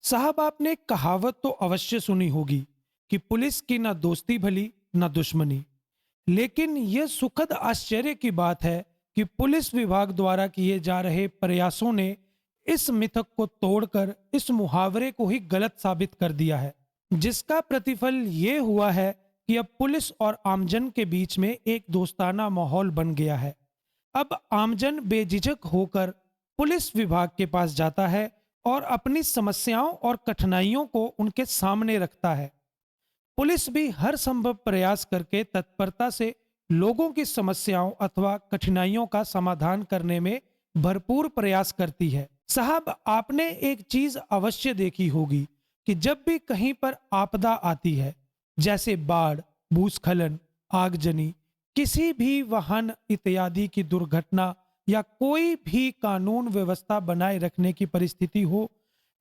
साहब, आपने एक कहावत तो अवश्य सुनी होगी कि पुलिस की ना दोस्ती भली ना दुश्मनी। लेकिन यह सुखद आश्चर्य की बात है कि पुलिस विभाग द्वारा किए जा रहे प्रयासों ने इस मिथक को तोड़कर इस मुहावरे को ही गलत साबित कर दिया है, जिसका प्रतिफल ये हुआ है कि अब पुलिस और आमजन के बीच में एक दोस्ताना माहौल बन गया है। अब आमजन बेझिझक होकर पुलिस विभाग के पास जाता है और अपनी समस्याओं और कठिनाइयों को उनके सामने रखता है। पुलिस भी हर संभव प्रयास करके तत्परता से लोगों की समस्याओं अथवा कठिनाइयों का समाधान करने में भरपूर प्रयास करती है। साहब, आपने एक चीज अवश्य देखी होगी कि जब भी कहीं पर आपदा आती है, जैसे बाढ़, भूस्खलन, आगजनी, किसी भी वाहन इत्यादि की दुर्घटना या कोई भी कानून व्यवस्था बनाए रखने की परिस्थिति हो,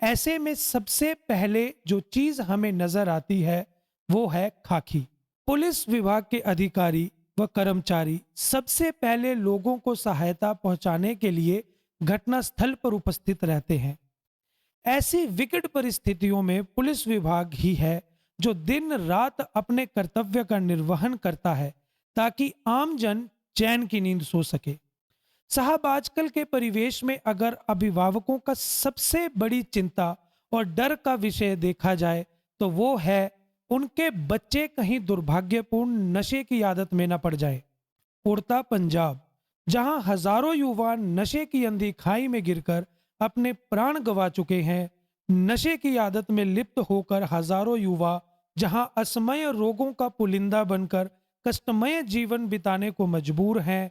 ऐसे में सबसे पहले जो चीज हमें नजर आती है वो है खाकी। पुलिस विभाग के अधिकारी व कर्मचारी सबसे पहले लोगों को सहायता पहुंचाने के लिए घटनास्थल पर उपस्थित रहते हैं। ऐसी विकट परिस्थितियों में पुलिस विभाग ही है जो दिन रात अपने कर्तव्य का निर्वहन करता है ताकि आम जन चैन की नींद सो सके। साहब, आजकल के परिवेश में अगर अभिभावकों का सबसे बड़ी चिंता और डर का विषय देखा जाए तो वो है उनके बच्चे कहीं दुर्भाग्यपूर्ण नशे की आदत में न पड़ जाए। उड़ता पंजाब, जहां हजारों युवा नशे की अंधी खाई में गिरकर अपने प्राण गंवा चुके हैं। नशे की आदत में लिप्त होकर हजारों युवा जहां असमय रोगों का पुलिंदा बनकर कष्टमय जीवन बिताने को मजबूर हैं।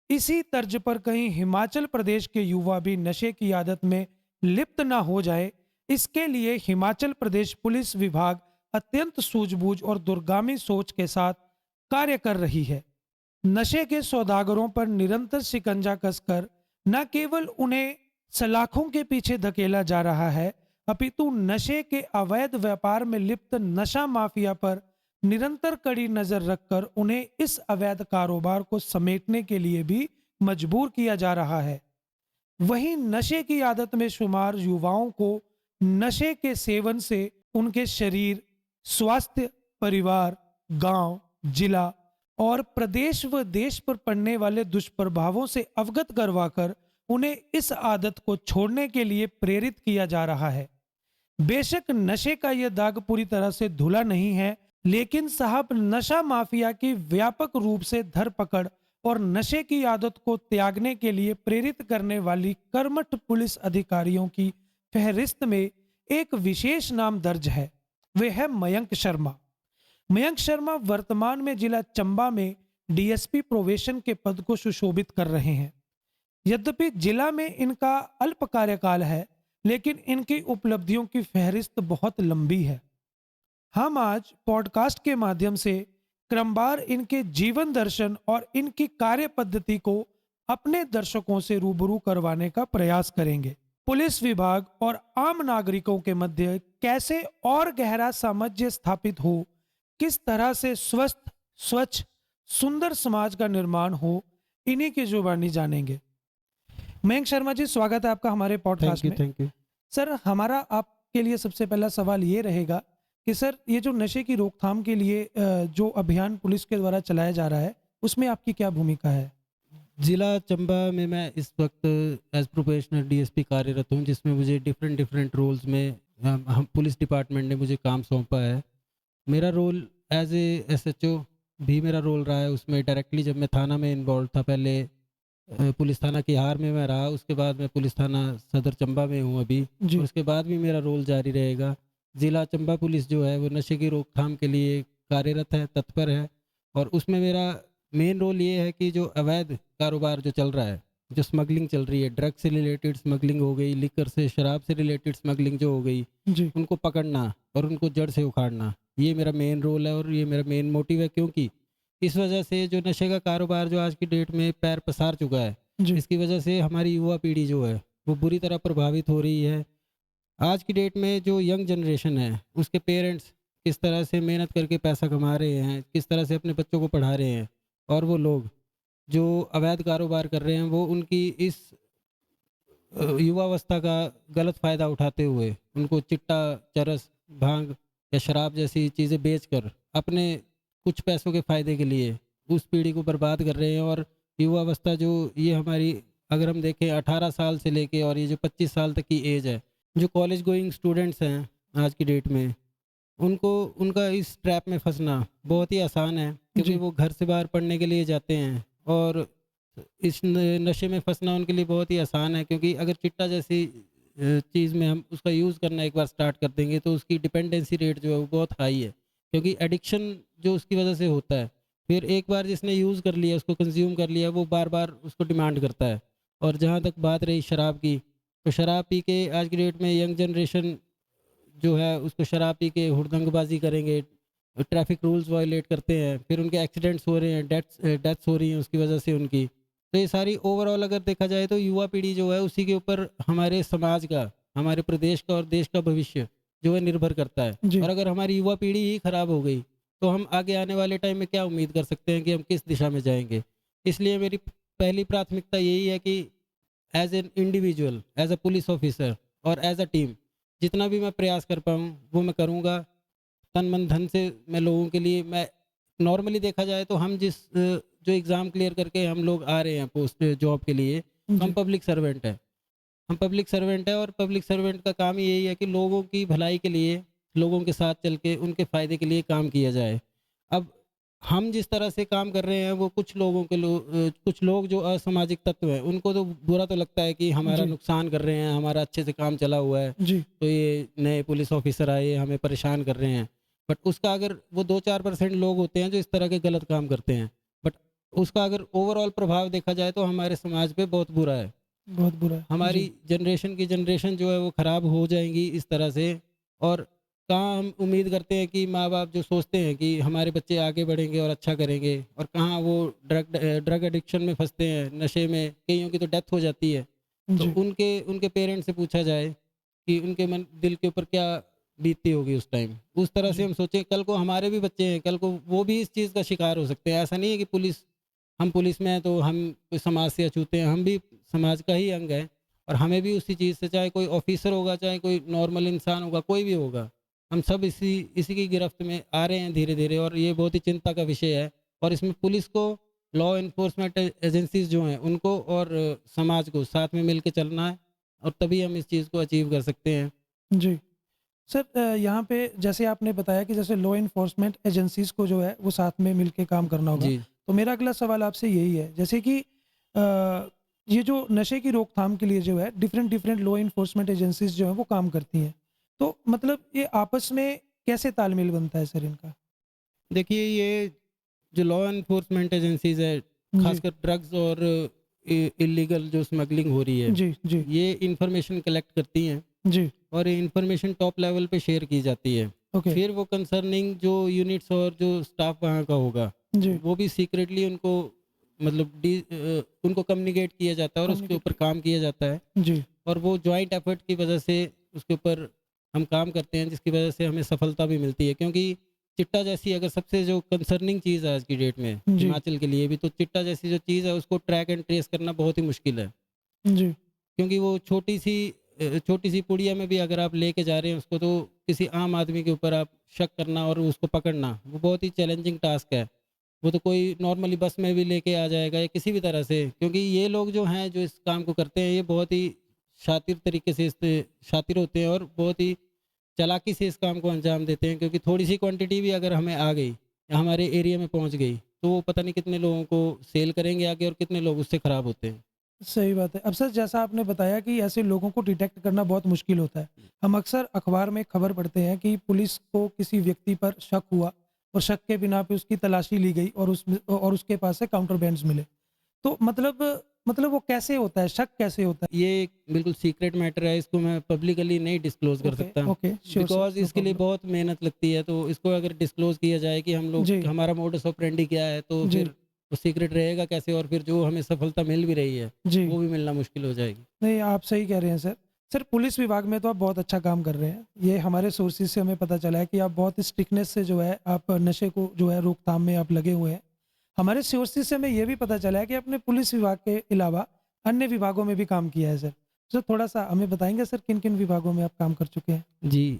इसी तर्ज पर कहीं हिमाचल प्रदेश के युवा भी नशे की आदत में लिप्त ना हो जाए, इसके लिए हिमाचल प्रदेश पुलिस विभाग अत्यंत सूझबूझ और दूरगामी सोच के साथ कार्य कर रही है। नशे के सौदागरों पर निरंतर शिकंजा कसकर न केवल उन्हें सलाखों के पीछे धकेला जा रहा है, अपितु नशे के अवैध व्यापार में लिप्त नशा माफिया पर निरंतर कड़ी नजर रखकर उन्हें इस अवैध कारोबार को समेटने के लिए भी मजबूर किया जा रहा है। वहीं नशे की आदत में शुमार युवाओं को नशे के सेवन से उनके शरीर, स्वास्थ्य, परिवार, गांव, जिला और प्रदेश व देश पर पड़ने वाले दुष्प्रभावों से अवगत करवाकर उन्हें इस आदत को छोड़ने के लिए प्रेरित किया जा रहा है। बेशक नशे का यह दाग पूरी तरह से धुला नहीं है, लेकिन साहब, नशा माफिया की व्यापक रूप से धरपकड़ और नशे की आदत को त्यागने के लिए प्रेरित करने वाली कर्मठ पुलिस अधिकारियों की फहरिस्त में एक विशेष नाम दर्ज है। वे है मयंक शर्मा। मयंक शर्मा वर्तमान में जिला चंबा में डीएसपी प्रोबेशन के पद को सुशोभित कर रहे हैं। यद्यपि जिला में इनका अल्प कार्यकाल है, लेकिन इनकी उपलब्धियों की फहरिस्त बहुत लंबी है। हम आज पॉडकास्ट के माध्यम से क्रमवार इनके जीवन दर्शन और इनकी कार्य पद्धति को अपने दर्शकों से रूबरू करवाने का प्रयास करेंगे। पुलिस विभाग और आम नागरिकों के मध्य कैसे और गहरा सामंजस्य स्थापित हो, किस तरह से स्वस्थ, स्वच्छ, सुंदर समाज का निर्माण हो, इन्हीं की जुबानी जानेंगे। मयंक शर्मा जी, स्वागत है आपका हमारे पॉडकास्ट में। Thank you. सर, हमारा आपके लिए सबसे पहला सवाल ये रहेगा कि सर, ये जो नशे की रोकथाम के लिए जो अभियान पुलिस के द्वारा चलाया जा रहा है, उसमें आपकी क्या भूमिका है? जिला चंबा में मैं इस वक्त एज प्रोफेशनल डीएसपी कार्यरत हूँ, जिसमें मुझे डिफरेंट डिफरेंट रोल्स में हम पुलिस डिपार्टमेंट ने मुझे काम सौंपा है। मेरा रोल एज ए एसएचओ भी मेरा रोल रहा है। उसमें डायरेक्टली जब मैं थाना में इन्वॉल्व था, पहले पुलिस थाना किहार में मैं रहा, उसके बाद मैं पुलिस थाना सदर चंबा में हूँ अभी, जी। और उसके बाद भी मेरा रोल जारी रहेगा। जिला चंबा पुलिस जो है वो नशे की रोकथाम के लिए कार्यरत है, तत्पर है, और उसमें मेरा मेन रोल ये है कि जो अवैध कारोबार जो चल रहा है, जो स्मगलिंग चल रही है, ड्रग से रिलेटेड स्मगलिंग हो गई, लिकर से, शराब से रिलेटेड स्मगलिंग जो हो गई, जी। उनको पकड़ना और उनको जड़ से उखाड़ना, ये मेरा मेन रोल है और ये मेरा मेन मोटिव है। क्योंकि इस वजह से जो नशे का कारोबार जो आज की डेट में पैर पसार चुका है, जी। इसकी वजह से हमारी युवा पीढ़ी जो है वो बुरी तरह प्रभावित हो रही है। आज की डेट में जो यंग जनरेशन है, उसके पेरेंट्स किस तरह से मेहनत करके पैसा कमा रहे हैं, किस तरह से अपने बच्चों को पढ़ा रहे हैं, और वो लोग जो अवैध कारोबार कर रहे हैं वो उनकी इस युवावस्था का गलत फ़ायदा उठाते हुए उनको चिट्टा, चरस, भांग या शराब जैसी चीज़ें बेचकर अपने कुछ पैसों के फ़ायदे के लिए उस पीढ़ी को बर्बाद कर रहे हैं। और युवावस्था जो ये हमारी, अगर हम देखें 18 साल से लेके और ये जो 25 साल तक की एज है, जो कॉलेज गोइंग स्टूडेंट्स हैं आज की डेट में, उनको उनका इस ट्रैप में फंसना बहुत ही आसान है, क्योंकि जी, वो घर से बाहर पढ़ने के लिए जाते हैं। और इस नशे में फंसना उनके लिए बहुत ही आसान है, क्योंकि अगर चिट्टा जैसी चीज़ में हम उसका यूज़ करना एक बार स्टार्ट कर देंगे तो उसकी डिपेंडेंसी रेट जो है वो बहुत हाई है, क्योंकि एडिक्शन जो उसकी वजह से होता है, फिर एक बार जिसने यूज़ कर लिया, उसको कंज्यूम कर लिया, वो बार बार उसको डिमांड करता है। और जहाँ तक बात रही शराब की, तो शराब पी के आज की डेट में यंग जनरेशन जो है उसको शराब पी के हुड़दंगबाजी करेंगे, ट्रैफिक रूल्स वायलेट करते हैं, फिर उनके एक्सीडेंट्स हो रहे हैं, डेथ्स हो रही हैं उसकी वजह से उनकी। तो ये सारी ओवरऑल अगर देखा जाए तो युवा पीढ़ी जो है उसी के ऊपर हमारे समाज का, हमारे प्रदेश का और देश का भविष्य जो है निर्भर करता है। जी, और अगर हमारी युवा पीढ़ी ही खराब हो गई तो हम आगे आने वाले टाइम में क्या उम्मीद कर सकते हैं कि हम किस दिशा में जाएंगे। इसलिए मेरी पहली प्राथमिकता यही है कि as an individual, as a police officer और एज अ टीम, जितना भी मैं प्रयास कर पाऊँ वो मैं करूँगा। तन मन धन से मैं लोगों के लिए, मैं नॉर्मली देखा जाए तो हम जो एग्ज़ाम क्लियर करके हम लोग आ रहे हैं पोस्ट जॉब के लिए, तो हम जी, पब्लिक सर्वेंट हैं। हम पब्लिक सर्वेंट हैं और पब्लिक सर्वेंट का काम ही यही है कि लोगों की भलाई के लिए, लोगों के साथ चल के उनके फ़ायदे के लिए काम किया जाए। अब हम जिस तरह से काम कर रहे हैं वो कुछ लोगों के कुछ लोग जो असामाजिक तत्व हैं उनको तो बुरा तो लगता है कि हमारा जी, नुकसान कर रहे हैं, हमारा अच्छे से काम चला हुआ है, जी, तो ये नए पुलिस ऑफिसर आए हमें परेशान कर रहे हैं। बट उसका अगर वो 2-4% लोग होते हैं जो इस तरह के गलत काम करते हैं, बट उसका अगर ओवरऑल प्रभाव देखा जाए तो हमारे समाज पे बहुत बुरा है। बहुत बुरा है। हमारी जी, जनरेशन की जनरेशन जो है वो ख़राब हो जाएंगी इस तरह से। और कहाँ हम उम्मीद करते हैं कि माँ बाप जो सोचते हैं कि हमारे बच्चे आगे बढ़ेंगे और अच्छा करेंगे, और कहाँ वो ड्रग एडिक्शन में फंसते हैं, नशे में, कईयों की तो डेथ हो जाती है। तो जी, उनके उनके पेरेंट्स से पूछा जाए कि उनके मन दिल के ऊपर क्या बीतती होगी उस टाइम। उस तरह से जी, हम सोचें, कल को हमारे भी बच्चे हैं, कल को वो भी इस चीज़ का शिकार हो सकते हैं। ऐसा नहीं है कि हम पुलिस में हैं तो हम कोई समाज से अछूते हैं, हम भी समाज का ही अंग है। और हमें भी उसी चीज़ से, चाहे कोई ऑफिसर होगा, चाहे कोई नॉर्मल इंसान होगा, कोई भी होगा, हम सब इसी इसी की गिरफ्त में आ रहे हैं धीरे धीरे। और ये बहुत ही चिंता का विषय है। और इसमें पुलिस को, लॉ इन्फोर्समेंट एजेंसीज जो हैं उनको और समाज को साथ में मिल के चलना है, और तभी हम इस चीज़ को अचीव कर सकते हैं। जी। सर यहाँ पे जैसे आपने बताया कि जैसे लॉ एनफोर्समेंट एजेंसीज़ को जो है वो साथ में मिलके काम करना होगा। जी। तो मेरा अगला सवाल आपसे यही है जैसे कि ये जो नशे की रोकथाम के लिए जो है different different law enforcement agencies जो हैं वो काम करती हैं। तो मतलब ये आपस में कैसे तालमेल बनता है सर इनका? देखिए, ये जो लॉ एनफोर्समेंट एजेंसीज है, जी, खासकर ड्रग्स और इलीगल जो स्मगलिंग हो रही है, जी, जी, ये इंफॉर्मेशन कलेक्ट करती हैं जी, और ये इंफॉर्मेशन टॉप लेवल पे शेयर की जाती है। ओके, फिर वो कंसर्निंग जो यूनिट्स और जो स्टाफ वहाँ का होगा, जी, वो भी सीक्रेटली उनको, मतलब उनको कम्युनिकेट किया जाता है और उसके ऊपर कम्युनिकेट काम किया जाता है। जी, और वो जॉइंट एफर्ट की वजह से उसके ऊपर हम काम करते हैं, जिसकी वजह से हमें सफलता भी मिलती है। क्योंकि चिट्टा जैसी, अगर सबसे जो कंसर्निंग चीज़ है आज की डेट में जी, हिमाचल के लिए भी, तो चिट्टा जैसी जो चीज़ है उसको ट्रैक एंड ट्रेस करना बहुत ही मुश्किल है। जी, क्योंकि वो छोटी सी पुड़िया में भी अगर आप लेके जा रहे हैं उसको, तो किसी आम आदमी के ऊपर आप शक करना और उसको पकड़ना वो बहुत ही चैलेंजिंग टास्क है। वो तो कोई नॉर्मली बस में भी लेके आ जाएगा या किसी भी तरह से, क्योंकि ये लोग जो हैं जो इस काम को करते हैं ये बहुत ही शातिर तरीके से शातिर होते हैं और बहुत ही चालाकी से इस काम को अंजाम देते हैं। क्योंकि थोड़ी सी क्वांटिटी भी अगर हमें आ गई या हमारे एरिया में पहुंच गई, तो वो पता नहीं कितने लोगों को सेल करेंगे आगे और कितने लोग उससे ख़राब होते हैं। सही बात है। अब सर जैसा आपने बताया कि ऐसे लोगों को डिटेक्ट करना बहुत मुश्किल होता है। हम अक्सर अखबार में खबर पढ़ते हैं कि पुलिस को किसी व्यक्ति पर शक हुआ और शक के बिना पे उसकी तलाशी ली गई और उसके पास से काउंटरबैंड्स मिले। तो मतलब वो कैसे होता है? शक कैसे होता ये एक बिल्कुल सीक्रेट मैटर है, इसको मैं पब्लिकली नहीं डिस्क्लोज़ है? कर ओके, सकता, okay, sure sir, because no इसके लिए प्रॉब्लम। बहुत मेहनत लगती है। तो इसको अगर डिस्क्लोज़ किया जाए कि हम लोग, जी, हमारा मोडस ऑपरेंडी क्या है, तो फिर जी, वो सीक्रेट रहेगा कैसे, और फिर जो हमें सफलता मिल भी रही है, जी। वो भी मिलना मुश्किल हो जाएगी। नहीं, आप सही कह रहे हैं सर। सर पुलिस विभाग में तो आप बहुत अच्छा काम कर रहे हैं। ये हमारे सोर्सेज़ से हमें पता चला है कि आप बहुत स्ट्रिक्टनेस से जो है आप नशे को जो है रोकथाम में आप लगे हुए हैं। हमारे सोर्सेज़ से हमें ये भी पता चला है कि आपने पुलिस विभाग के अलावा अन्य विभागों में भी काम किया है सर। सर थोड़ा सा हमें बताएंगे सर किन किन विभागों में आप काम कर चुके हैं? जी,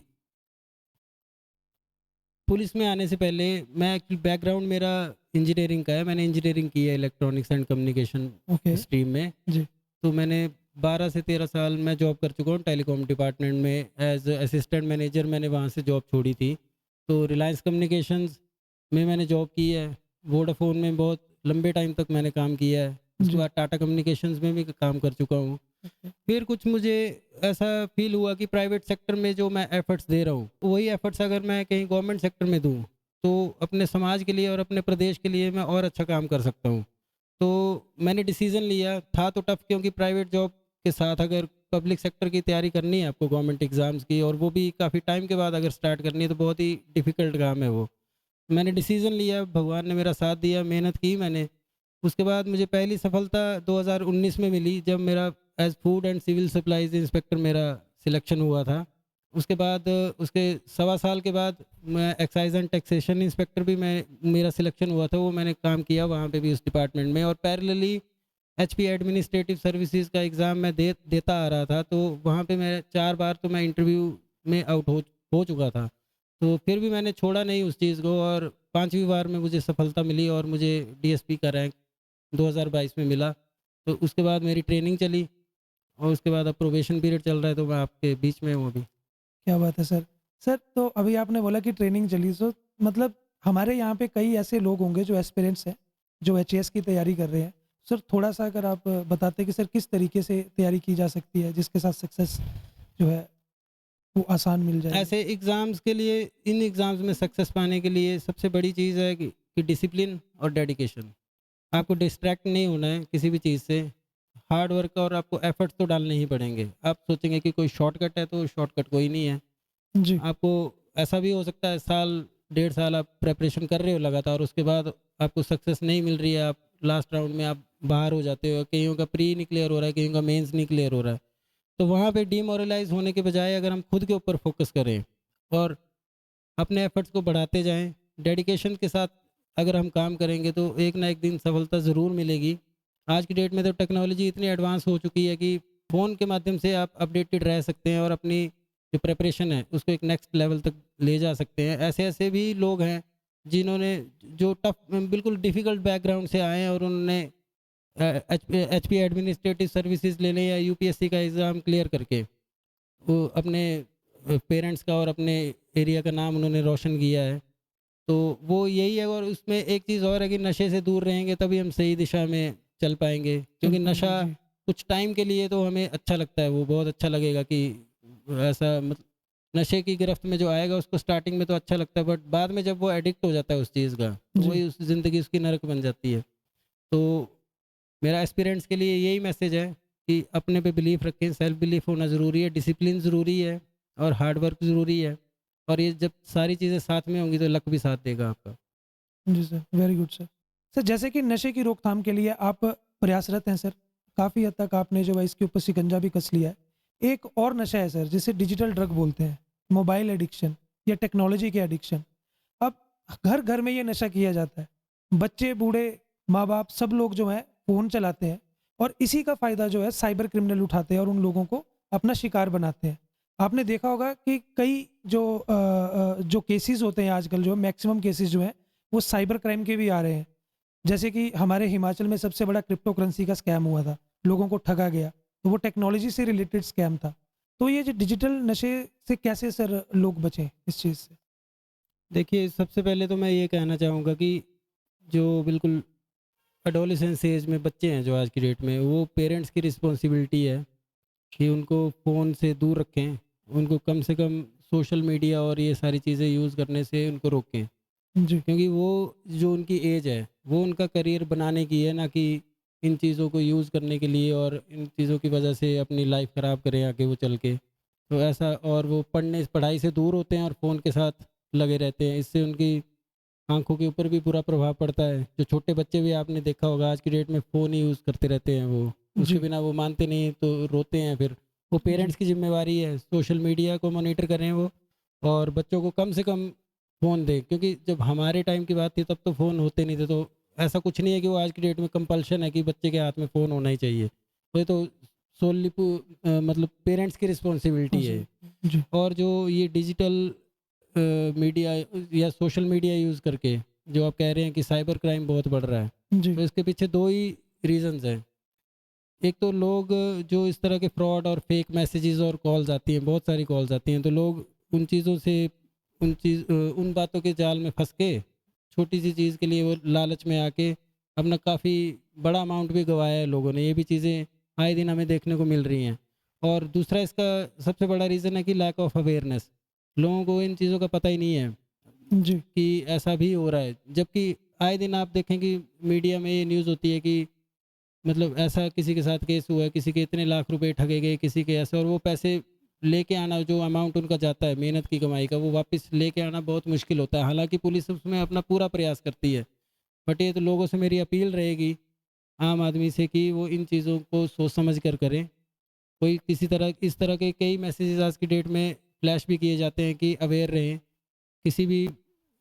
पुलिस में आने से पहले मैं एक्चुअली बैकग्राउंड मेरा इंजीनियरिंग का है। मैंने इंजीनियरिंग की है electronics and communication okay. Stream में। जी। तो मैंने 12 से 13 साल मैं जॉब कर चुका हूँ टेलीकॉम डिपार्टमेंट में एज़ असिस्टेंट मैनेजर। मैंने वहाँ से जॉब छोड़ी थी। तो रिलायंस कम्युनिकेशंस में मैंने जॉब की है। वोडाफ़ोन में बहुत लंबे टाइम तक मैंने काम किया है। उसके जी। बाद टाटा कम्युनिकेशंस में भी काम कर चुका हूँ। ओके। फिर कुछ मुझे ऐसा फ़ील हुआ कि प्राइवेट सेक्टर में जो मैं एफ़र्ट्स दे रहा हूँ, वही एफ़र्ट्स अगर मैं कहीं गवर्नमेंट सेक्टर में दूँ, तो अपने समाज के लिए और अपने प्रदेश के लिए मैं और अच्छा काम कर सकता हूँ। तो मैंने डिसीज़न लिया, था तो टफ़ क्योंकि प्राइवेट जॉब के साथ अगर पब्लिक सेक्टर की तैयारी करनी है आपको गवर्नमेंट एग्ज़ाम्स की, और वो भी काफ़ी टाइम के बाद अगर स्टार्ट करनी है, तो बहुत ही डिफ़िकल्ट काम है वो। मैंने डिसीज़न लिया, भगवान ने मेरा साथ दिया, मेहनत की मैंने। उसके बाद मुझे पहली सफलता 2019 में मिली जब मेरा as food and civil supplies inspector मेरा सिलेक्शन हुआ था। उसके बाद उसके सवा साल के बाद मैं एक्साइज़ एंड टैक्सेशन इंस्पेक्टर भी मैं मेरा सिलेक्शन हुआ था, वो मैंने काम किया वहाँ पे भी उस डिपार्टमेंट में। और पैरेलली एचपी एडमिनिस्ट्रेटिव सर्विसेज़ का एग्ज़ाम मैं देता आ रहा था, तो वहाँ पे मैं 4 बार तो मैं इंटरव्यू में आउट हो चुका था। तो फिर भी मैंने छोड़ा नहीं उस चीज़ को, और 5वीं बार में मुझे सफलता मिली और मुझे डीएसपी का रैंक 2022 में मिला। तो उसके बाद मेरी ट्रेनिंग चली, और उसके बाद अब प्रोबेशन पीरियड चल रहा है, तो मैं आपके बीच में हूँ अभी। क्या बात है सर। सर तो अभी आपने बोला कि ट्रेनिंग चली, सो मतलब हमारे यहाँ पे कई ऐसे लोग होंगे जो एस्पिरेंट्स हैं, जो एचएएस की तैयारी कर रहे हैं। सर थोड़ा-सा अगर आप बताते कि सर किस तरीके से तैयारी की जा सकती है जिसके साथ सक्सेस जो है वो आसान मिल जाएगी? ऐसे एग्ज़ाम्स के लिए, इन एग्ज़ाम्स में सक्सेस पाने के लिए सबसे बड़ी चीज़ है कि डिसिप्लिन और डेडिकेशन। आपको डिस्ट्रैक्ट नहीं होना है किसी भी चीज़ से। हार्ड वर्क और आपको एफर्ट्स तो डालने ही पड़ेंगे। आप सोचेंगे कि कोई शॉर्टकट है, तो शॉर्टकट कोई नहीं है। जी। आपको ऐसा भी हो सकता है साल, डेढ़ साल आप प्रिपरेशन कर रहे हो लगातार, उसके बाद आपको सक्सेस नहीं मिल रही है, आप लास्ट राउंड में आप बाहर हो जाते हो, कईयों का प्री नहीं क्लियर हो रहा है, कईयों का मेंस नहीं क्लियर हो रहा है। तो वहाँ पे डीमोरलाइज़ होने के बजाय अगर हम खुद के ऊपर फोकस करें और अपने एफर्ट्स को बढ़ाते जाएँ, डेडिकेशन के साथ अगर हम काम करेंगे, तो एक ना एक दिन सफलता ज़रूर मिलेगी। आज की डेट में तो टेक्नोलॉजी इतनी एडवांस हो चुकी है कि फ़ोन के माध्यम से आप अपडेटेड रह सकते हैं और अपनी जो प्रिपरेशन है उसको एक नेक्स्ट लेवल तक ले जा सकते हैं। ऐसे-ऐसे भी लोग हैं जिन्होंने जो बिल्कुल डिफ़िकल्ट बैकग्राउंड से आए हैं, और उन्होंने एचपी एडमिनिस्ट्रेटिव सर्विसेज़ लेने या यूपीएससी का एग्ज़ाम क्लियर करके वो अपने पेरेंट्स का और अपने एरिया का नाम उन्होंने रोशन किया है। तो वो यही है, और उसमें एक चीज़ और है कि नशे से दूर रहेंगे तभी हम सही दिशा में चल पाएँगे। चल क्योंकि पाएँगे, नशा जी। कुछ टाइम के लिए तो हमें अच्छा लगता है, वो बहुत अच्छा लगेगा कि ऐसा नशे की गिरफ्त में जो आएगा उसको स्टार्टिंग में तो अच्छा लगता है, बट बाद में जब वो एडिक्ट हो जाता है उस चीज़ का, तो जी। वही उस ज़िंदगी उसकी नरक बन जाती है। तो मेरा एस्पिरेंट्स के लिए यही मैसेज है कि अपने पे बिलीफ रखें, सेल्फ बिलीफ होना ज़रूरी है, डिसिप्लिन ज़रूरी है, और हार्ड वर्क ज़रूरी है। और ये जब सारी चीज़ें साथ में होंगी, तो लक भी साथ देगा आपका। जी sir, very good sir. Sir जैसे कि नशे की रोकथाम के लिए आप प्रयासरत हैं सर, काफ़ी हद तक आपने जो है इसके ऊपर शिकंजा भी कस लिया है। एक और नशा है सर जिसे डिजिटल ड्रग बोलते हैं, मोबाइल एडिक्शन या टेक्नोलॉजी के एडिक्शन। अब घर-घर में ये नशा किया जाता है। बच्चे, बूढ़े, माँ-बाप सब लोग जो हैं फ़ोन चलाते हैं और इसी का फ़ायदा जो है साइबर क्रिमिनल उठाते हैं और उन लोगों को अपना शिकार बनाते हैं। आपने देखा होगा कि कई जो केसेज़ होते हैं आजकल, जो मैक्सिमम केसेज़ जो हैं वो साइबर क्राइम के भी आ रहे हैं। जैसे कि हमारे हिमाचल में सबसे बड़ा क्रिप्टो करेंसी का स्कैम हुआ था, लोगों को ठगा गया, तो वो टेक्नोलॉजी से रिलेटेड स्कैम था। तो ये जो डिजिटल नशे से कैसे सर लोग बचें इस चीज़ से? देखिए, सबसे पहले तो मैं ये कहना चाहूँगा कि जो बिल्कुल एडोलेसेंस एज में बच्चे हैं जो आज की डेट में, वो पेरेंट्स की रिस्पॉन्सिबिलिटी है कि उनको फ़ोन से दूर रखें। उनको कम से कम सोशल मीडिया और ये सारी चीज़ें यूज़ करने से उनको रोकें। जी, क्योंकि वो जो उनकी एज है, वो उनका करियर बनाने की है, ना कि इन चीज़ों को यूज़ करने के लिए और इन चीज़ों की वजह से अपनी लाइफ ख़राब करें आगे वो चल के। तो ऐसा, और वो पढ़ाई से दूर होते हैं और फ़ोन के साथ लगे रहते हैं। इससे उनकी आँखों के ऊपर भी बुरा प्रभाव पड़ता है। जो छोटे बच्चे भी आपने देखा होगा आज की डेट में फ़ोन ही यूज़ करते रहते हैं वो। उसके जी, बिना वो मानते नहीं, तो रोते हैं फिर। वो जी, पेरेंट्स की ज़िम्मेवारी है, सोशल मीडिया को मॉनिटर करें वो, और बच्चों को कम से कम फ़ोन दें। क्योंकि जब हमारे टाइम की बात थी तब तो फ़ोन होते नहीं थे, तो ऐसा कुछ नहीं है कि वो आज की डेट में कंपल्शन है कि बच्चे के हाथ में फ़ोन होना ही चाहिए। वो तो सोनली मतलब पेरेंट्स की हाँ रिस्पॉन्सिबिलिटी जी। है। जी। और जो ये डिजिटल मीडिया या सोशल मीडिया यूज़ करके जो आप कह रहे हैं कि साइबर क्राइम बहुत बढ़ रहा है, जी। तो इसके पीछे 2 ही रीज़न्स हैं। एक तो लोग जो इस तरह के फ्रॉड और फेक मैसेजेस और कॉल्स आती हैं, बहुत सारी कॉल्स आती हैं, तो लोग उन चीज़ों से उन बातों के जाल में फँस के छोटी सी चीज़ के लिए वो लालच में आके अपना काफ़ी बड़ा अमाउंट भी गँवाया है लोगों ने। ये भी चीज़ें आए दिन हमें देखने को मिल रही हैं। और दूसरा इसका सबसे बड़ा रीज़न है कि लैक ऑफ अवेयरनेस। लोगों को इन चीज़ों का पता ही नहीं है जी। कि ऐसा भी हो रहा है। जबकि आए दिन आप देखें कि मीडिया में ये न्यूज़ होती है कि मतलब ऐसा किसी के साथ केस हुआ है, किसी के इतने लाख रुपए ठगे गए, किसी के ऐसे, और वो पैसे लेके आना, जो अमाउंट उनका जाता है मेहनत की कमाई का, वो वापस लेके आना बहुत मुश्किल होता है। हालाँकि पुलिस उसमें अपना पूरा प्रयास करती है। बट ये तो लोगों से मेरी अपील रहेगी, आम आदमी से, कि वो इन चीज़ों को सोच समझ कर करें। कोई किसी तरह इस तरह के कई मैसेजेस आज की डेट में फ्लैश भी किए जाते हैं कि अवेयर रहें। किसी भी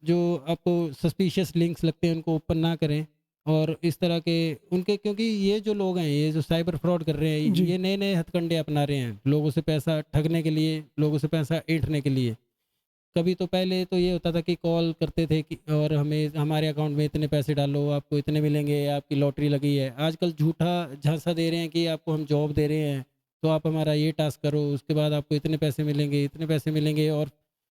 जो आपको सस्पिशियस लिंक्स लगते हैं उनको ओपन ना करें। और इस तरह के उनके, क्योंकि ये जो लोग हैं, ये जो साइबर फ्रॉड कर रहे हैं, जी। ये नए नए हथकंडे अपना रहे हैं लोगों से पैसा ठगने के लिए, लोगों से पैसा ऐंठने के लिए। कभी तो पहले तो ये होता था कि कॉल करते थे कि और हमें हमारे अकाउंट में इतने पैसे डालो, आपको इतने मिलेंगे, आपकी लॉटरी लगी है। आजकल झूठा झांसा दे रहे हैं कि आपको हम जॉब दे रहे हैं, तो आप हमारा ये टास्क करो, उसके बाद आपको इतने पैसे मिलेंगे, इतने पैसे मिलेंगे। और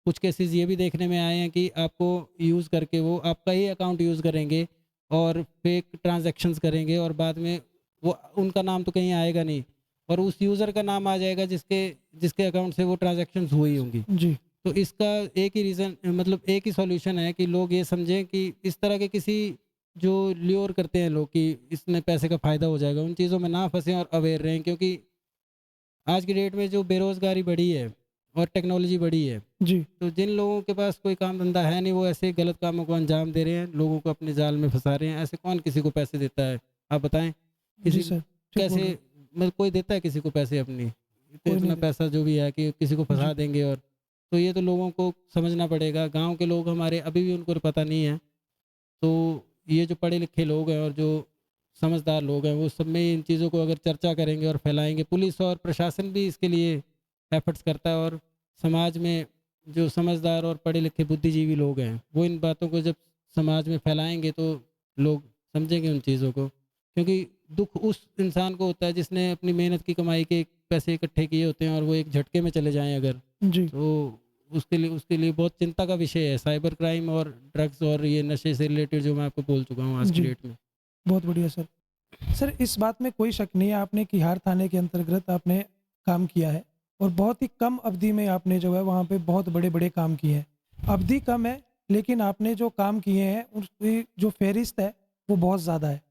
कुछ केसेस ये भी देखने में आए हैं कि आपको यूज़ करके वो आपका ही अकाउंट यूज़ करेंगे और फेक ट्रांजैक्शंस करेंगे, और बाद में वो उनका नाम तो कहीं आएगा नहीं, और उस यूज़र का नाम आ जाएगा जिसके जिसके अकाउंट से वो ट्रांजैक्शंस हुई होंगी। जी। तो इसका एक ही रीज़न, मतलब एक ही सॉल्यूशन है कि लोग ये समझें कि इस तरह के किसी जो ल्योर करते हैं लोग कि इसमें पैसे का फ़ायदा हो जाएगा, उन चीज़ों में ना फँसें और अवेयर रहें। क्योंकि आज की डेट में जो बेरोज़गारी बढ़ी है और टेक्नोलॉजी बढ़ी है, जी। तो जिन लोगों के पास कोई काम धंधा है नहीं, वो ऐसे गलत कामों को अंजाम दे रहे हैं, लोगों को अपने जाल में फँसा रहे हैं। ऐसे कौन किसी को पैसे देता है? आप बताएँ? जी किसी सर, ठीक बोल रहे कैसे, हैं। मतलब कोई देता है किसी को पैसे अपनी? कोई नहीं इतना देता। पैसा जो भी है कि किसी को जी। फँसा देंगे। और तो ये तो लोगों को समझना पड़ेगा। गाँव के लोग हमारे अभी भी उनको पता नहीं है। तो ये जो पढ़े लिखे लोग हैं और जो समझदार लोग हैं, वो सब में इन चीज़ों को अगर चर्चा करेंगे और फैलाएँगे, पुलिस और प्रशासन भी इसके लिए एफ़र्ट्स करता है। और समाज में जो समझदार और पढ़े लिखे बुद्धिजीवी लोग हैं, वो इन बातों को जब समाज में फैलाएँगे तो लोग समझेंगे उन चीज़ों को। क्योंकि दुःख उस इंसान को होता है जिसने अपनी मेहनत की कमाई के पैसे इकट्ठे किए होते हैं और वो एक झटके में चले जाएँ अगर, जी। तो उसके लिए बहुत चिंता का विषय है साइबर क्राइम और ड्रग्स और ये नशे से रिलेटेड, जो मैं आपको बोल चुका हूँ आज की जी। डेट में। बहुत बढ़िया सर। सर इस बात में कोई शक नहीं है, आपने किहार थाने के अंतर्गत आपने काम किया है और बहुत ही कम अवधि में आपने जो है वहाँ पे बहुत बड़े-बड़े काम किए हैं। अवधि कम है, लेकिन आपने जो काम किए हैं उसकी जो फ़हरिस्त है वो बहुत ज़्यादा है।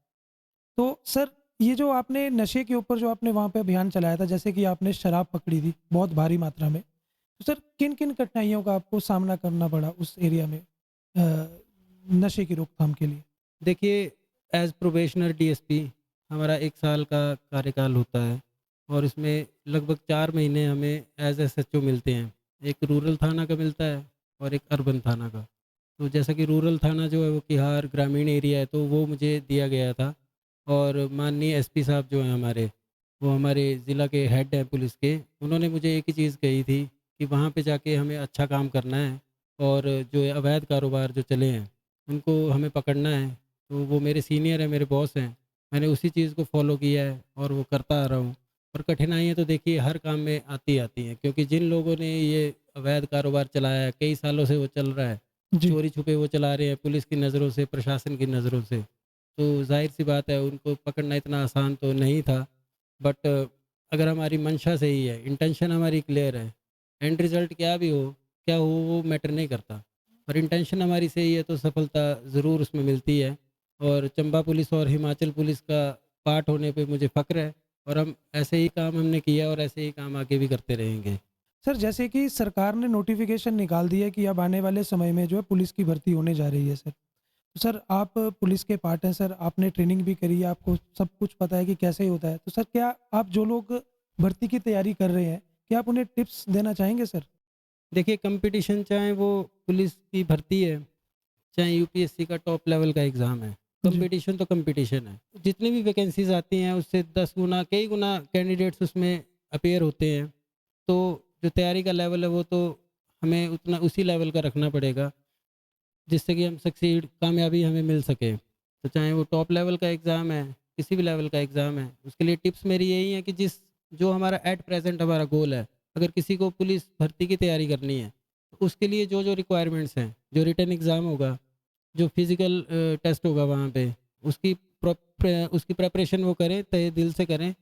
तो सर ये जो आपने नशे के ऊपर जो आपने वहाँ पे अभियान चलाया था, जैसे कि आपने शराब पकड़ी थी बहुत भारी मात्रा में। तो सर किन-किन कठिनाइयों का आपको सामना करना पड़ा उस एरिया में नशे की रोकथाम के लिए? देखिए, एज़ प्रोबेशनर डीएसपी हमारा 1 साल का कार्यकाल होता है और इसमें लगभग 4 महीने हमें एज़ एसएचओ मिलते हैं। एक रूरल थाना का मिलता है और एक अर्बन थाना का। तो जैसा कि रूरल थाना जो है वो किहार ग्रामीण एरिया है, तो वो मुझे दिया गया था। और माननीय एसपी साहब जो हैं हमारे, वो हमारे ज़िला के हेड हैं पुलिस के, उन्होंने मुझे एक ही चीज़ कही थी कि वहाँ पे जाके हमें अच्छा काम करना है और जो ये अवैध कारोबार जो चले हैं, उनको हमें पकड़ना है। तो वो मेरे सीनियर हैं, मेरे बॉस हैं। मैंने उसी चीज़ को फ़ॉलो किया है और वो करता आ रहा हूँ। और कठिनाइयाँ तो देखिए हर काम में आती आती हैं, क्योंकि जिन लोगों ने ये अवैध कारोबार चलाया है, कई सालों से वो चल रहा है, जी। चोरी-छुपे वो चला रहे हैं पुलिस की नज़रों से, प्रशासन की नज़रों से। तो ज़ाहिर-सी बात है उनको पकड़ना इतना आसान तो नहीं था। बट अगर हमारी मंशा सही है, इंटेंशन हमारी क्लियर है, एंड रिज़ल्ट क्या हो वो मैटर नहीं करता। और इंटेंशन हमारी सही है तो सफलता ज़रूर उसमें मिलती है। और चंबा पुलिस और हिमाचल पुलिस का पार्ट होने पे मुझे फ़क्र है और हम ऐसे ही काम हमने किया और ऐसे ही काम आगे भी करते रहेंगे। सर जैसे कि सरकार ने नोटिफ़िकेशन निकाल दी है कि अब आने वाले समय में जो है पुलिस की भर्ती होने जा रही है सर। तो सर आप पुलिस के पार्ट हैं सर, आपने ट्रेनिंग भी करी है, आपको सब कुछ पता है कि कैसे होता है। तो सर क्या आप जो लोग भर्ती की तैयारी कर रहे हैं, क्या आप उन्हें टिप्स देना चाहेंगे सर? देखिए, कंपटीशन चाहे वो पुलिस की भर्ती है, चाहे यूपीएससी का टॉप लेवल का एग्ज़ाम है, जी। कंपटीशन तो कंपटीशन है। जितनी भी वैकेंसीज़ आती हैं उससे 10 गुना, कई गुना कैंडिडेट्स उसमें अपीयर होते हैं। तो जो तैयारी का लेवल है वो तो हमें उतना उसी लेवल का रखना पड़ेगा, जिससे कि हम सक्सीड कामयाबी हमें मिल सके। तो चाहे वो टॉप लेवल का एग्ज़ाम है, किसी भी लेवल का एग्ज़ाम है, उसके लिए टिप्स मेरी यही है कि जो हमारा एट प्रेज़ेंट हमारा गोल है, अगर किसी को पुलिस भर्ती की तैयारी करनी है, तो उसके लिए जो रिक्वायरमेंट्स हैं, जो रिटन एग्ज़ाम होगा, जो फिज़िकल टेस्ट होगा वहाँ पे, उसकी प्रिपरेशन वो करें, तहे दिल से करें।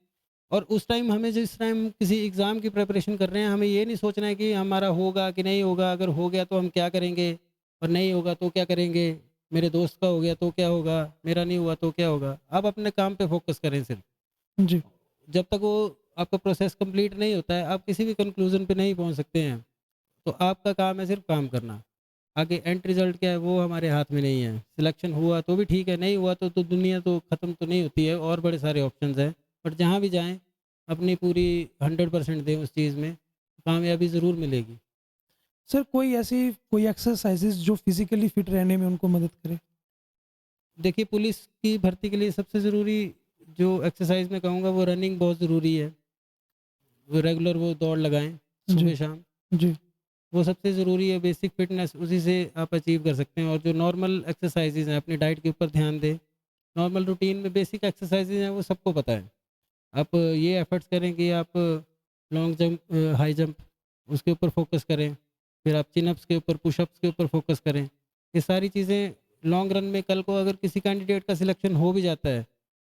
और उस टाइम हमें जिस टाइम किसी एग्ज़ाम की प्रिपरेशन कर रहे हैं, हमें ये नहीं सोचना है कि हमारा होगा कि नहीं होगा, अगर हो गया तो हम क्या करेंगे और नहीं होगा तो क्या करेंगे, मेरे दोस्त का हो गया तो क्या होगा, मेरा नहीं हुआ तो क्या होगा। आप अपने काम पे फ़ोकस करें सिर्फ। जी। जब तक वो आपका प्रोसेस कंप्लीट नहीं होता है, आप किसी भी कंक्लूज़न पे नहीं पहुँच सकते हैं। तो आपका काम है सिर्फ काम करना। आगे एंड रिज़ल्ट क्या है वो हमारे हाथ में नहीं है। सिलेक्शन हुआ तो भी ठीक है, नहीं हुआ तो दुनिया तो ख़त्म तो नहीं होती है, और बड़े सारे ऑप्शंस हैं। बट जहाँ भी जाएँ अपनी पूरी 100% दें उस चीज़ में, कामयाबी ज़रूर मिलेगी। सर कोई एक्सरसाइज़ेज़ जो फिज़िकली फिट रहने में उनको मदद करे? देखिए, पुलिस की भर्ती के लिए सबसे ज़रूरी जो एक्सरसाइज़ मैं कहूँगा वो रनिंग बहुत ज़रूरी है। वो रेगुलर वो दौड़ लगाएँ जी। सुबह-शाम। जी। वो सबसे ज़रूरी है, बेसिक फ़िटनेस उसी से आप अचीव कर सकते हैं। और जो नॉर्मल एक्सरसाइज़ेज़ हैं, अपनी डाइट के ऊपर ध्यान दें। नॉर्मल रूटीन में बेसिक एक्सरसाइज़ेज़ हैं वो सबको पता है। आप ये एफ़र्ट्स करें कि आप लॉन्ग जंप, हाई जंप उसके ऊपर फ़ोकस करें। फिर आप चिन अप्स के ऊपर, पुश अप्स के ऊपर फ़ोकस करें। ये सारी चीज़ें लॉन्ग रन में कल को अगर किसी कैंडिडेट का सिलेक्शन हो भी जाता है,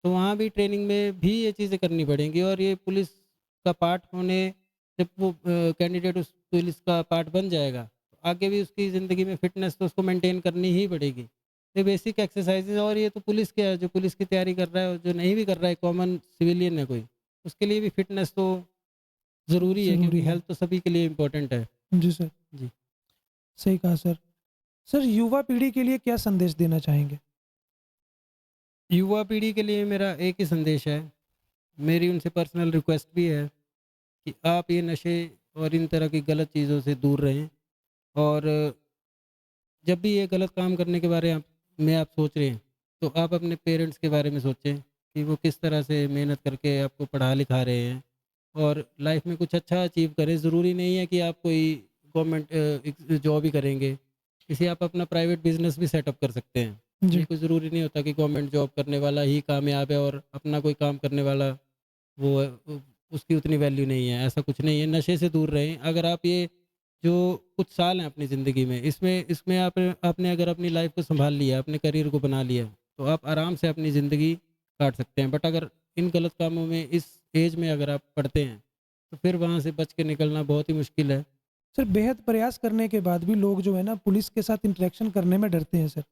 तो वहाँ भी ट्रेनिंग में भी ये चीज़ें करनी पड़ेंगी। और ये पुलिस का पार्ट होने, जब वो कैंडिडेट उस पुलिस का पार्ट बन जाएगा, तो आगे भी उसकी ज़िंदगी में फ़िटनेस तो उसको मेंटेन करनी ही पड़ेगी। ये बेसिक एक्सरसाइज़ेज़। और ये तो पुलिस क्या है, जो पुलिस की तैयारी कर रहा है और जो नहीं भी कर रहा है, कॉमन सिविलियन है कोई, उसके लिए भी फ़िटनेस तो ज़रूरी है, क्योंकि ज़रूरी है। हेल्थ तो सभी के लिए इम्पोर्टेंट है। जी सर, जी। सही कहा सर। सर युवा पीढ़ी के लिए क्या संदेश देना चाहेंगे? युवा पीढ़ी के लिए मेरा एक ही संदेश है, मेरी उनसे पर्सनल रिक्वेस्ट भी है कि आप ये नशे और इन तरह की गलत चीज़ों से दूर रहें। और जब भी ये गलत काम करने के बारे में आप सोच रहे हैं, तो आप अपने पेरेंट्स के बारे में सोचें कि वो किस तरह से मेहनत करके आपको पढ़ा लिखा रहे हैं और लाइफ में कुछ अच्छा अचीव करें। ज़रूरी नहीं है कि आप कोई गवर्नमेंट जॉब ही करेंगे, किसी आप अपना प्राइवेट बिजनेस भी सेटअप कर सकते हैं। ये जी। कोई ज़रूरी नहीं होता कि गवर्नमेंट जॉब करने वाला ही कामयाब है और अपना कोई काम करने वाला वो है, उसकी उतनी वैल्यू नहीं है। ऐसा कुछ नहीं है, नशे से दूर रहें। अगर आप ये जो कुछ साल हैं अपनी ज़िंदगी में, इसमें इसमें आपने अगर अपनी लाइफ को सँभाल लिया, अपने करियर को बना लिया, तो आप आराम से अपनी ज़िंदगी काट सकते हैं। बट अगर इन गलत कामों में इस एज में अगर आप पड़ते हैं, तो फिर वहाँ से बच के निकलना बहुत ही मुश्किल है। सर बेहद प्रयास करने के बाद भी लोग जो है ना पुलिस के साथ इंटरेक्शन करने में डरते हैं सर।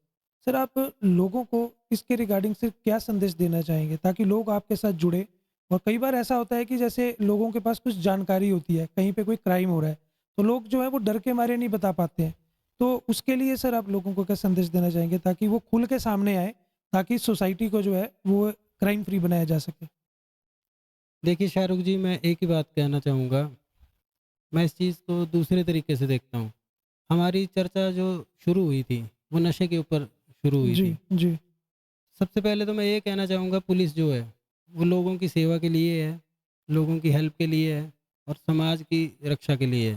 सर आप लोगों को इसके रिगार्डिंग से क्या संदेश देना चाहेंगे ताकि लोग आपके साथ जुड़े? और कई बार ऐसा होता है कि जैसे लोगों के पास कुछ जानकारी होती है, कहीं पे कोई क्राइम हो रहा है, तो लोग जो है वो डर के मारे नहीं बता पाते हैं। तो उसके लिए सर आप लोगों को क्या संदेश देना चाहेंगे ताकि वो खुल के सामने आए, ताकि सोसाइटी को जो है वो क्राइम फ्री बनाया जा सके? देखिए शाहरुख जी, मैं एक ही बात कहना चाहूँगा, मैं इस चीज़ को दूसरे तरीके से देखता हूँ। हमारी चर्चा जो शुरू हुई थी, वो नशे के ऊपर शुरू हुई जी, थी। जी, सबसे पहले तो मैं ये कहना चाहूँगा, पुलिस जो है, वो लोगों की सेवा के लिए है, लोगों की हेल्प के लिए है और समाज की रक्षा के लिए है।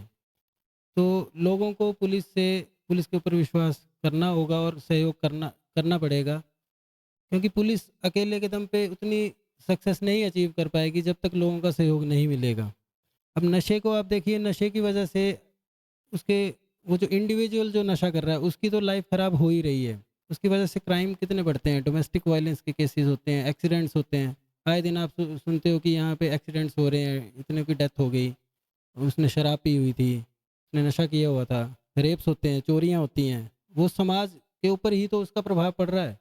तो लोगों को पुलिस के ऊपर विश्वास करना होगा और सहयोग करना करना पड़ेगा, क्योंकि पुलिस अकेले के दम पे उतनी सक्सेस नहीं अचीव कर पाएगी जब तक लोगों का सहयोग नहीं मिलेगा। अब नशे को आप देखिए, नशे की वजह से उसके वो जो इंडिविजुअल जो नशा कर रहा है उसकी तो लाइफ ख़राब हो ही रही है। उसकी वजह से क्राइम कितने बढ़ते हैं, डोमेस्टिक वायलेंस के केसेस होते हैं, एक्सीडेंट्स होते हैं। आए दिन आप सुनते हो कि यहाँ पे एक्सीडेंट्स हो रहे हैं, इतने की डेथ हो गई, उसने शराब पी हुई थी, उसने नशा किया हुआ था, रेप्स होते हैं, चोरियाँ होती हैं। वो समाज के ऊपर ही तो उसका प्रभाव पड़ रहा है।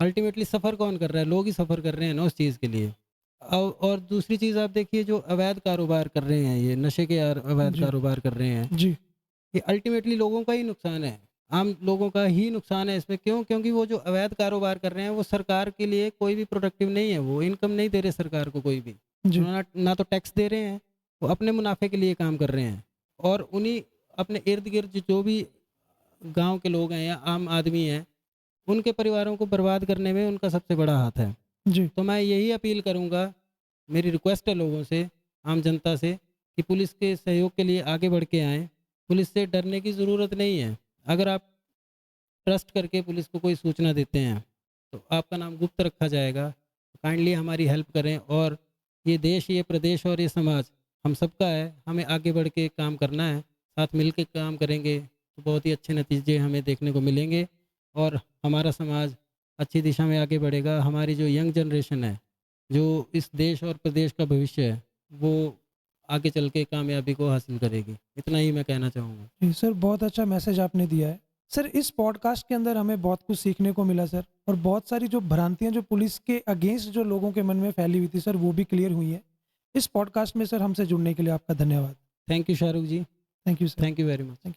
अल्टीमेटली सफ़र कौन कर रहा है? लोग ही सफ़र कर रहे हैं ना उस चीज़ के लिए। और दूसरी चीज़ आप देखिए, जो अवैध कारोबार कर रहे हैं, ये नशे के अवैध जी, कारोबार कर रहे हैं, जी, ये अल्टीमेटली लोगों का ही नुकसान है। आम लोगों का ही नुकसान है इसमें। क्यों? क्योंकि वो जो अवैध कारोबार कर रहे हैं, वो सरकार के लिए कोई भी प्रोडक्टिव नहीं है, वो इनकम नहीं दे रहे सरकार को कोई भी। जी, ना ना तो टैक्स दे रहे हैं, वो अपने मुनाफे के लिए काम कर रहे हैं। और उन्हीं अपने इर्द-गिर्द जो भी गाँव के लोग हैं या आम आदमी हैं, उनके परिवारों को बर्बाद करने में उनका सबसे बड़ा हाथ है। जी। तो मैं यही अपील करूँगा, मेरी रिक्वेस्ट है लोगों से, आम जनता से, कि पुलिस के सहयोग के लिए आगे बढ़ के आएँ। पुलिस से डरने की ज़रूरत नहीं है। अगर आप ट्रस्ट करके पुलिस को कोई सूचना देते हैं, तो आपका नाम गुप्त रखा जाएगा। काइंडली हमारी हेल्प करें, और ये देश, ये प्रदेश और ये समाज हम सबका है। हमें आगे बढ़ के काम करना है। साथ मिल के काम करेंगे तो बहुत ही अच्छे नतीजे हमें देखने को मिलेंगे, और हमारा समाज अच्छी दिशा में आगे बढ़ेगा। हमारी जो यंग जनरेशन है, जो इस देश और प्रदेश का भविष्य है, वो आगे चल के कामयाबी को हासिल करेगी। इतना ही मैं कहना चाहूँगा। जी सर, बहुत अच्छा मैसेज आपने दिया है। सर, इस पॉडकास्ट के अंदर हमें बहुत कुछ सीखने को मिला सर, और बहुत सारी जो भ्रांतियाँ जो पुलिस के अगेंस्ट जो लोगों के मन में फैली हुई थी सर, वो भी क्लियर हुई हैं। इस पॉडकास्ट में सर हमसे जुड़ने के लिए आपका धन्यवाद। Thank you Shahrukh ji. Thank you sir. Thank you very much. Thank you.